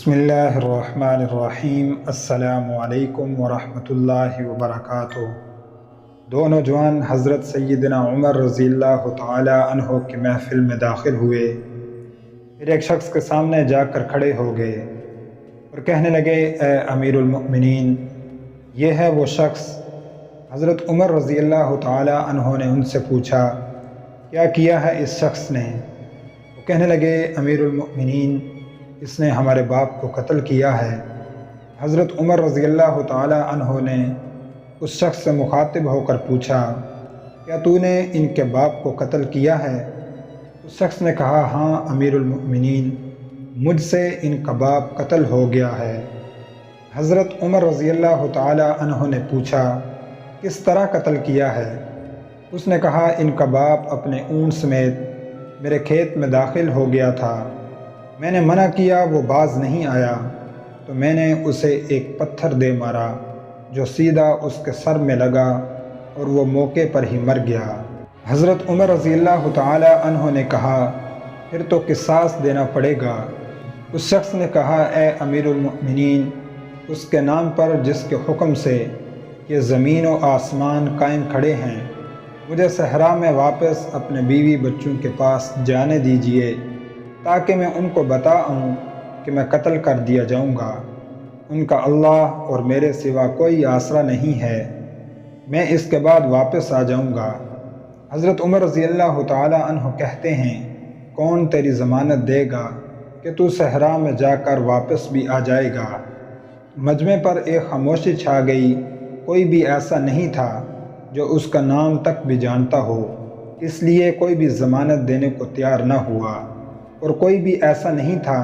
بسم اللہ الرحمن الرحیم۔ السلام علیکم ورحمۃ اللہ وبرکاتہ۔ دو نوجوان حضرت سیدنا عمر رضی اللہ تعالی عنہ کی محفل میں داخل ہوئے، پھر ایک شخص کے سامنے جا کر کھڑے ہو گئے اور کہنے لگے، اے امیر المؤمنین، یہ ہے وہ شخص۔ حضرت عمر رضی اللہ تعالی عنہ نے ان سے پوچھا، کیا کیا ہے اس شخص نے؟ وہ کہنے لگے، امیر المؤمنین، اس نے ہمارے باپ کو قتل کیا ہے۔ حضرت عمر رضی اللہ تعالی عنہ نے اس شخص سے مخاطب ہو کر پوچھا، کیا تو نے ان کے باپ کو قتل کیا ہے؟ اس شخص نے کہا، ہاں امیر المؤمنین، مجھ سے ان کا باپ قتل ہو گیا ہے۔ حضرت عمر رضی اللہ تعالی عنہ نے پوچھا، کس طرح قتل کیا ہے؟ اس نے کہا، ان کا باپ اپنے اونٹ سمیت میرے کھیت میں داخل ہو گیا تھا، میں نے منع کیا، وہ باز نہیں آیا تو میں نے اسے ایک پتھر دے مارا جو سیدھا اس کے سر میں لگا اور وہ موقع پر ہی مر گیا۔ حضرت عمر رضی اللہ تعالی عنہ نے کہا، پھر تو قصاص دینا پڑے گا۔ اس شخص نے کہا، اے امیر المؤمنین، اس کے نام پر جس کے حکم سے یہ زمین و آسمان قائم کھڑے ہیں، مجھے صحرا میں واپس اپنے بیوی بچوں کے پاس جانے دیجیے تاکہ میں ان کو بتاؤں کہ میں قتل کر دیا جاؤں گا۔ ان کا اللہ اور میرے سوا کوئی آسرا نہیں ہے، میں اس کے بعد واپس آ جاؤں گا۔ حضرت عمر رضی اللہ تعالی عنہ کہتے ہیں، کون تیری ضمانت دے گا کہ تو صحرا میں جا کر واپس بھی آ جائے گا؟ مجمع پر ایک خاموشی چھا گئی، کوئی بھی ایسا نہیں تھا جو اس کا نام تک بھی جانتا ہو، اس لیے کوئی بھی ضمانت دینے کو تیار نہ ہوا، اور کوئی بھی ایسا نہیں تھا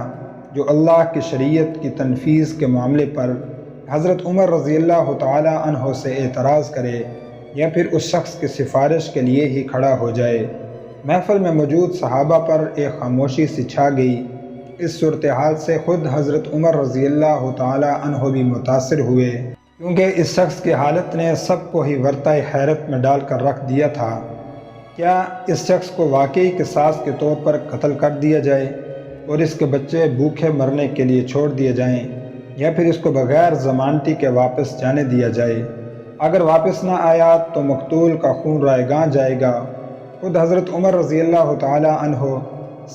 جو اللہ کی شریعت کی تنفیذ کے معاملے پر حضرت عمر رضی اللہ تعالی عنہ سے اعتراض کرے یا پھر اس شخص کی سفارش کے لیے ہی کھڑا ہو جائے۔ محفل میں موجود صحابہ پر ایک خاموشی سی چھا گئی۔ اس صورتحال سے خود حضرت عمر رضی اللہ تعالی عنہ بھی متاثر ہوئے، کیونکہ اس شخص کی حالت نے سب کو ہی ورطۂ حیرت میں ڈال کر رکھ دیا تھا۔ کیا اس شخص کو واقعی قصاص کے طور پر قتل کر دیا جائے اور اس کے بچے بھوکے مرنے کے لیے چھوڑ دیے جائیں، یا پھر اس کو بغیر ضمانتی کے واپس جانے دیا جائے؟ اگر واپس نہ آیا تو مقتول کا خون رائگاں جائے گا۔ خود حضرت عمر رضی اللہ تعالی عنہ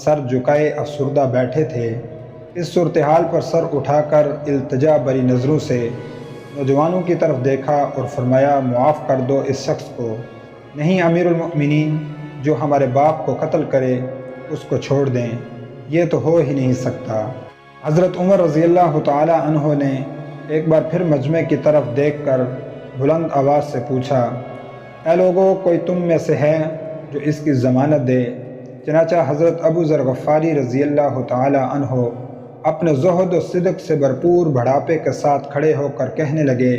سر جھکائے افسردہ بیٹھے تھے۔ اس صورتحال پر سر اٹھا کر التجا بری نظروں سے نوجوانوں کی طرف دیکھا اور فرمایا، معاف کر دو اس شخص کو۔ نہیں امیر المؤمنین، جو ہمارے باپ کو قتل کرے اس کو چھوڑ دیں، یہ تو ہو ہی نہیں سکتا۔ حضرت عمر رضی اللہ تعالی عنہ نے ایک بار پھر مجمع کی طرف دیکھ کر بلند آواز سے پوچھا، اے لوگو، کوئی تم میں سے ہے جو اس کی ضمانت دے؟ چنانچہ حضرت ابو ذر غفاری رضی اللہ تعالی عنہ اپنے زہد و صدق سے بھرپور بڑھاپے کے ساتھ کھڑے ہو کر کہنے لگے،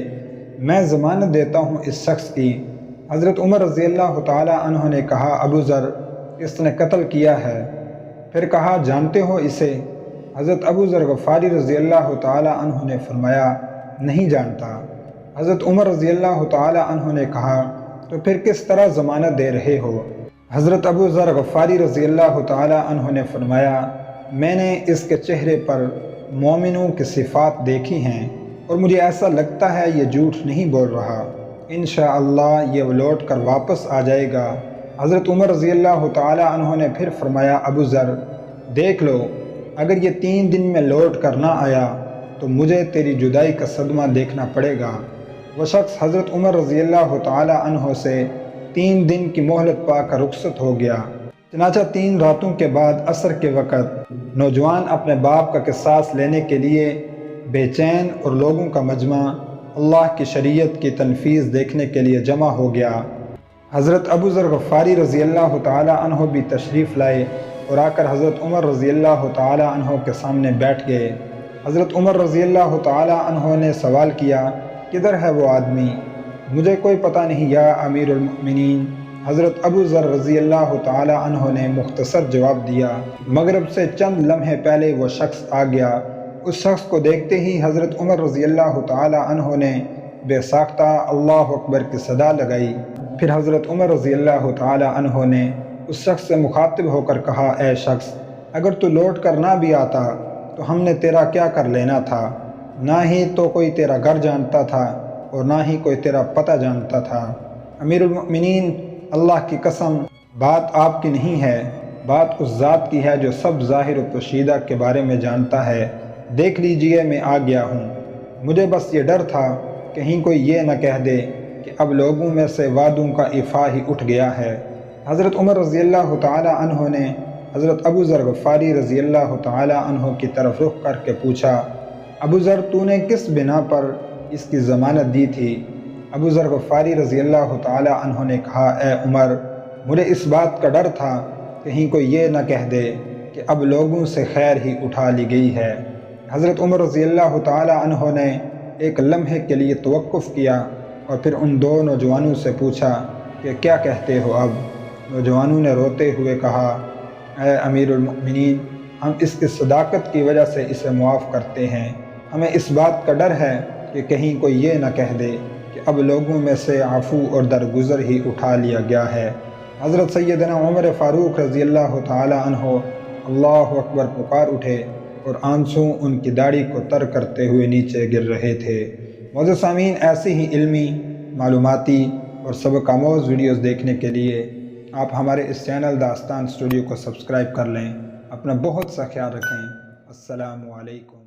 میں ضمانت دیتا ہوں اس شخص کی۔ حضرت عمر رضی اللہ تعالی عنہ نے کہا، ابو ذر، اس نے قتل کیا ہے۔ پھر کہا، جانتے ہو اسے؟ حضرت ابو ذر غفاری رضی اللہ تعالی عنہ نے فرمایا، نہیں جانتا۔ حضرت عمر رضی اللہ تعالی عنہ نے کہا، تو پھر کس طرح ضمانت دے رہے ہو؟ حضرت ابو ذر غفاری رضی اللہ تعالی عنہ نے فرمایا، میں نے اس کے چہرے پر مومنوں کی صفات دیکھی ہیں اور مجھے ایسا لگتا ہے یہ جھوٹ نہیں بول رہا، انشاءاللہ یہ لوٹ کر واپس آ جائے گا۔ حضرت عمر رضی اللہ تعالی عنہ نے پھر فرمایا، ابو ذر، دیکھ لو، اگر یہ 3 دن میں لوٹ کر نہ آیا تو مجھے تیری جدائی کا صدمہ دیکھنا پڑے گا۔ وہ شخص حضرت عمر رضی اللہ تعالی عنہ سے 3 دن کی مہلت پا کر رخصت ہو گیا۔ چنانچہ 3 راتوں کے بعد عصر کے وقت نوجوان اپنے باپ کا قصاص لینے کے لیے بے چین اور لوگوں کا مجمع اللہ کی شریعت کی تنفیذ دیکھنے کے لیے جمع ہو گیا۔ حضرت ابو ذر غفاری رضی اللہ تعالی عنہ بھی تشریف لائے اور آ کر حضرت عمر رضی اللہ تعالی عنہ کے سامنے بیٹھ گئے۔ حضرت عمر رضی اللہ تعالی عنہ نے سوال کیا، کدھر ہے وہ آدمی؟ مجھے کوئی پتہ نہیں یا امیر المؤمنین۔ حضرت ابو ذر رضی اللہ تعالی عنہ نے مختصر جواب دیا، مغرب سے چند لمحے پہلے وہ شخص آ گیا۔ اس شخص کو دیکھتے ہی حضرت عمر رضی اللہ تعالی عنہ نے بے ساختہ اللہ اکبر کی صدا لگائی۔ پھر حضرت عمر رضی اللہ تعالی عنہ نے اس شخص سے مخاطب ہو کر کہا، اے شخص، اگر تو لوٹ کر نہ بھی آتا تو ہم نے تیرا کیا کر لینا تھا؟ نہ ہی تو کوئی تیرا گھر جانتا تھا اور نہ ہی کوئی تیرا پتہ جانتا تھا۔ امیر المؤمنین، اللہ کی قسم، بات آپ کی نہیں ہے، بات اس ذات کی ہے جو سب ظاہر و پوشیدہ کے بارے میں جانتا ہے۔ دیکھ لیجئے میں آ گیا ہوں۔ مجھے بس یہ ڈر تھا کہیں کوئی یہ نہ کہہ دے کہ اب لوگوں میں سے وعدوں کا ایفا ہی اٹھ گیا ہے۔ حضرت عمر رضی اللہ تعالی عنہ نے حضرت ابو ذر غفاری رضی اللہ تعالی عنہ کی طرف رخ کر کے پوچھا، ابو ذر، تو نے کس بنا پر اس کی ضمانت دی تھی؟ ابو ذر غفاری رضی اللہ تعالی عنہ نے کہا، اے عمر، مجھے اس بات کا ڈر تھا کہیں کوئی یہ نہ کہہ دے کہ اب لوگوں سے خیر ہی اٹھا لی گئی ہے۔ حضرت عمر رضی اللہ تعالی عنہ نے ایک لمحے کے لیے توقف کیا اور پھر ان دو نوجوانوں سے پوچھا کہ کیا کہتے ہو اب؟ نوجوانوں نے روتے ہوئے کہا، اے امیر المؤمنین، ہم اس کی صداقت کی وجہ سے اسے معاف کرتے ہیں۔ ہمیں اس بات کا ڈر ہے کہ کہیں کوئی یہ نہ کہہ دے کہ اب لوگوں میں سے عفو اور درگزر ہی اٹھا لیا گیا ہے۔ حضرت سیدنا عمر فاروق رضی اللہ تعالی عنہ اللہ اکبر پکار اٹھے اور آنسو ان کی داڑھی کو تر کرتے ہوئے نیچے گر رہے تھے۔ معزز سامعین، ایسی ہی علمی، معلوماتی اور سبق آموز ویڈیوز دیکھنے کے لیے آپ ہمارے اس چینل داستان اسٹوڈیو کو سبسکرائب کر لیں۔ اپنا بہت سا خیال رکھیں۔ السلام علیکم۔